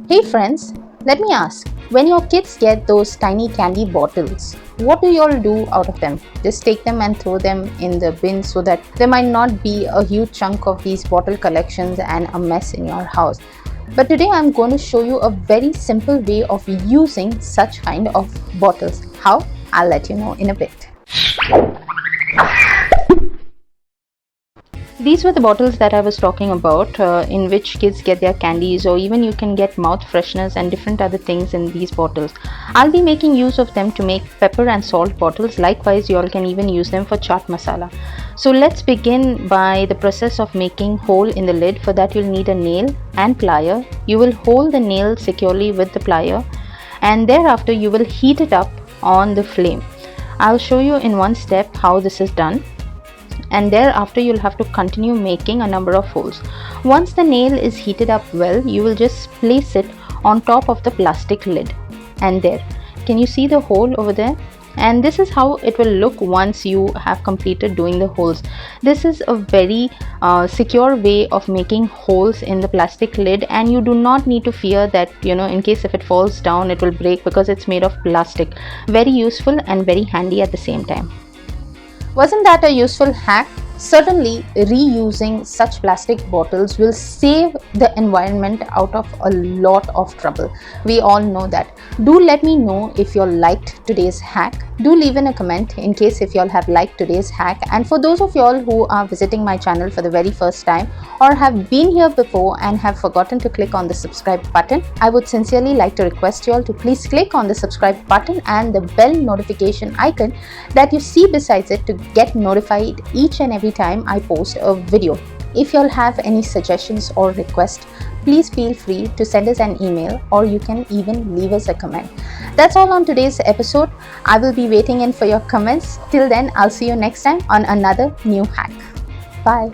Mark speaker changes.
Speaker 1: Hey friends, let me ask, when your kids get those tiny candy bottles, what do you all do out of them? Just take them and throw them in the bin so that there might not be a huge chunk of these bottle collections and a mess in your house. But today I'm going to show you a very simple way of using such kind of bottles. How? I'll let you know in a bit. These were the bottles that I was talking about, in which kids get their candies, or even you can get mouth fresheners and different other things in these bottles. I'll be making use of them to make pepper and salt bottles. Likewise, you all can even use them for chaat masala. So let's begin by the process of making hole in the lid. For that you'll need a nail and plier. You will hold the nail securely with the plier, and thereafter you will heat it up on the flame. I'll show you in one step how this is done. And thereafter you'll have to continue making a number of holes. Once the nail is heated up well, you will just place it on top of the plastic lid, and there, can you see the hole over there? And this is how it will look once you have completed doing the holes. This is a very secure way of making holes in the plastic lid, and you do not need to fear that, in case if it falls down it will break, because it's made of plastic. Very useful and very handy at the same time. Wasn't that a useful hack? Certainly, reusing such plastic bottles will save the environment out of a lot of trouble. We all know that. Do let me know if you all liked today's hack. Do leave in a comment in case if you all have liked today's hack. And for those of you all who are visiting my channel for the very first time, or have been here before and have forgotten to click on the subscribe button, I would sincerely like to request you all to please click on the subscribe button and the bell notification icon that you see besides it to get notified each and every time I post a video. If you all have any suggestions or requests, please feel free to send us an email, or you can even leave us a comment. That's all on today's episode. I will be waiting in for your comments. Till then, I'll see you next time on another new hack. Bye.